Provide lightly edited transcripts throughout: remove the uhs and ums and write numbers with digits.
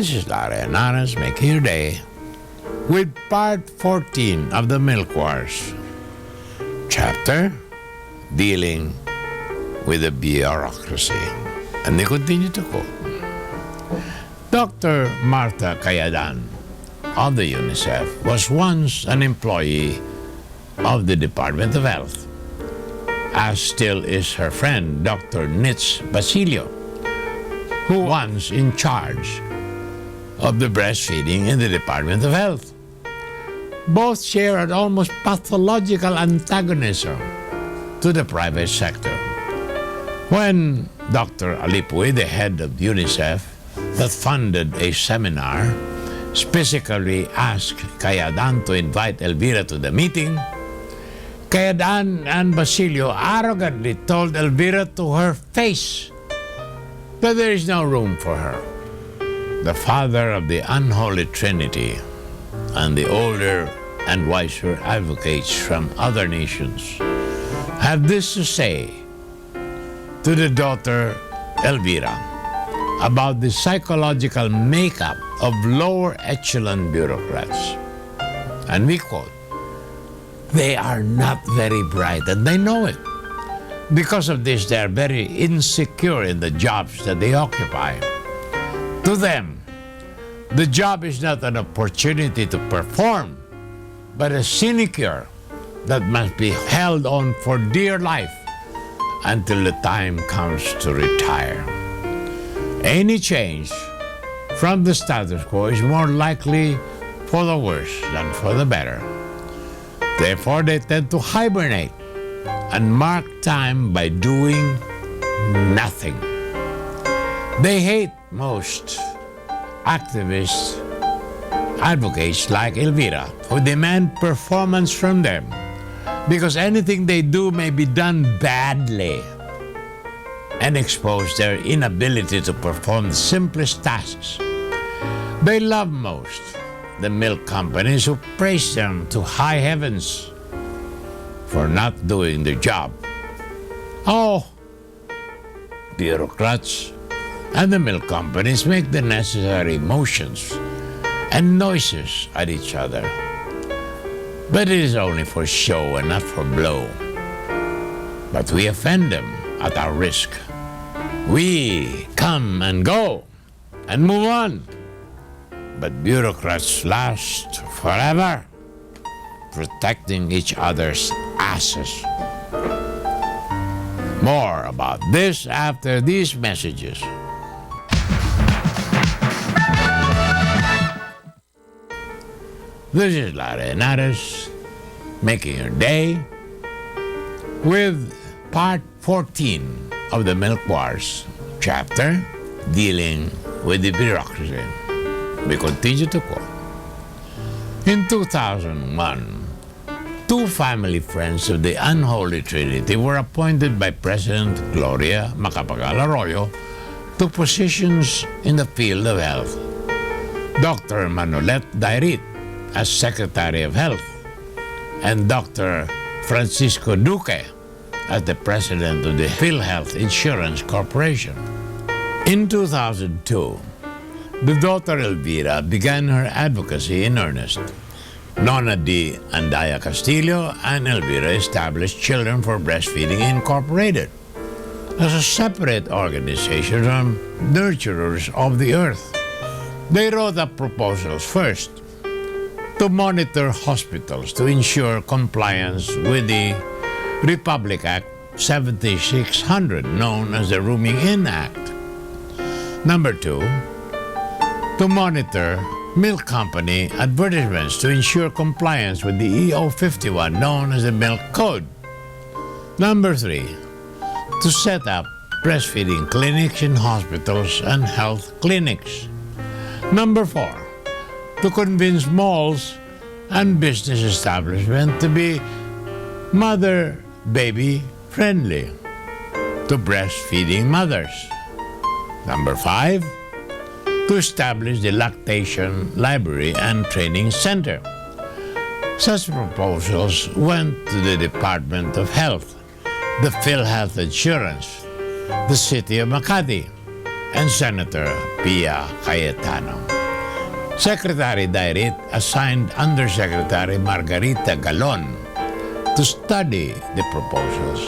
This is Larry and Anas making your day with part 14 of the Milk Wars. Chapter dealing with the bureaucracy. And they continue to quote. Dr. Martha Kayadan of the UNICEF was once an employee of the Department of Health, as still is her friend Dr. Nitz Basilio, who was in charge of the breastfeeding in the Department of Health. Both share an almost pathological antagonism to the private sector. When Dr. Alipui, the head of UNICEF, that funded a seminar, specifically asked Kayadan to invite Elvira to the meeting, Kayadan and Basilio arrogantly told Elvira to her face that there is no room for her. The father of the unholy trinity and the older and wiser advocates from other nations have this to say to the daughter Elvira about the psychological makeup of lower echelon bureaucrats. And we quote, "They are not very bright and they know it. Because of this, they are very insecure in the jobs that they occupy. To them, the job is not an opportunity to perform, but a sinecure that must be held on for dear life until the time comes to retire. Any change from the status quo is more likely for the worse than for the better. Therefore, they tend to hibernate and mark time by doing nothing. They hate most activist advocates like Elvira, who demand performance from them because anything they do may be done badly and expose their inability to perform the simplest tasks. They love most the milk companies who praise them to high heavens for not doing their job. Oh, bureaucrats and the milk companies make the necessary motions and noises at each other. But it is only for show and not for blow. But we offend them at our risk. We come and go and move on. But bureaucrats last forever, protecting each other's asses. More about this after these messages. This is Larry Nares making your day with part 14 of the Milk Wars chapter dealing with the bureaucracy. We continue to quote. In 2001, two family friends of the unholy trinity were appointed by President Gloria Macapagal Arroyo to positions in the field of health. Dr. Manolet Dairit as Secretary of Health and Dr. Francisco Duque as the President of the PhilHealth Insurance Corporation. In 2002, the daughter Elvira began her advocacy in earnest. Nona D. Andaya Castillo and Elvira established Children for Breastfeeding Incorporated as a separate organization from Nurturers of the Earth. They wrote up proposals first to monitor hospitals to ensure compliance with the Republic Act 7600, known as the Rooming In Act. Number two, to monitor milk company advertisements to ensure compliance with the EO 51, known as the Milk Code. Number three, to set up breastfeeding clinics in hospitals and health clinics. Number four, to convince malls and business establishments to be mother-baby friendly to breastfeeding mothers. Number five, to establish the Lactation Library and Training Center. Such proposals went to the Department of Health, the PhilHealth Insurance, the City of Makati, and Senator Pia Cayetano. Secretary Dairit assigned Undersecretary Margarita Galon to study the proposals.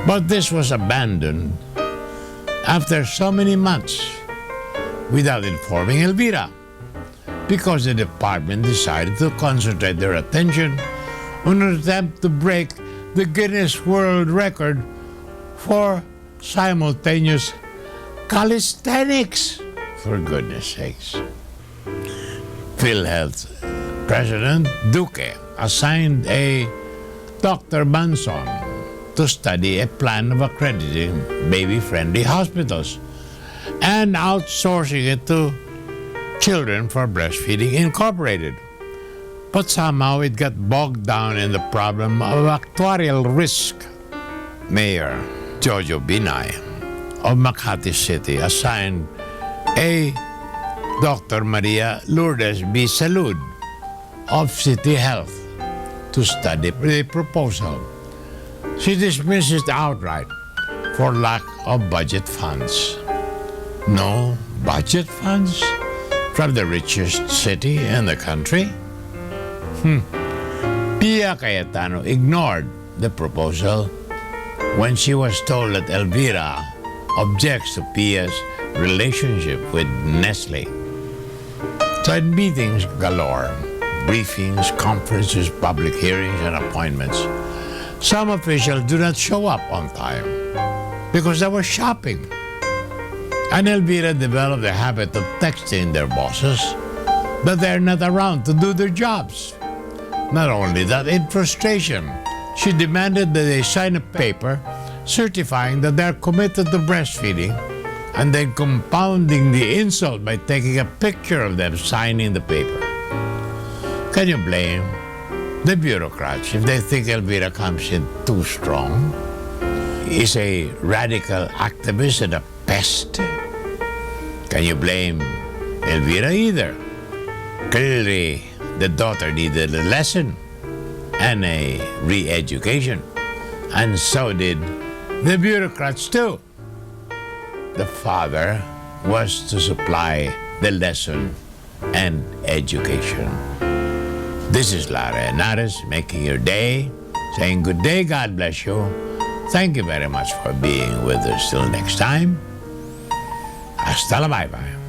But this was abandoned after so many months without informing Elvira, because the department decided to concentrate their attention on an attempt to break the Guinness World Record for simultaneous calisthenics, for goodness sakes. PhilHealth President Duque assigned a Dr. Manson to study a plan of accrediting baby-friendly hospitals and outsourcing it to Children for Breastfeeding Incorporated. But somehow it got bogged down in the problem of actuarial risk. Mayor Jojo Binay of Makati City assigned a Dr. Maria Lourdes B. Salud of City Health to study the proposal. She dismissed it outright for lack of budget funds. No budget funds from the richest city in the country? Pia Cayetano ignored the proposal when she was told that Elvira objects to Pia's relationship with Nestle. So in meetings galore, briefings, conferences, public hearings, and appointments, some officials do not show up on time because they were shopping. And Elvira developed the habit of texting their bosses that they're not around to do their jobs. Not only that, in frustration, she demanded that they sign a paper certifying that they're committed to breastfeeding, and then compounding the insult by taking a picture of them signing the paper. Can you blame the bureaucrats if they think Elvira comes in too strong, is a radical activist and a pest? Can you blame Elvira either? Clearly, the daughter needed a lesson and a re-education, and so did the bureaucrats too. The father was to supply the lesson and education. This is Lara Henares making your day, saying good day, God bless you. Thank you very much for being with us. Till next time, hasta la bye-bye.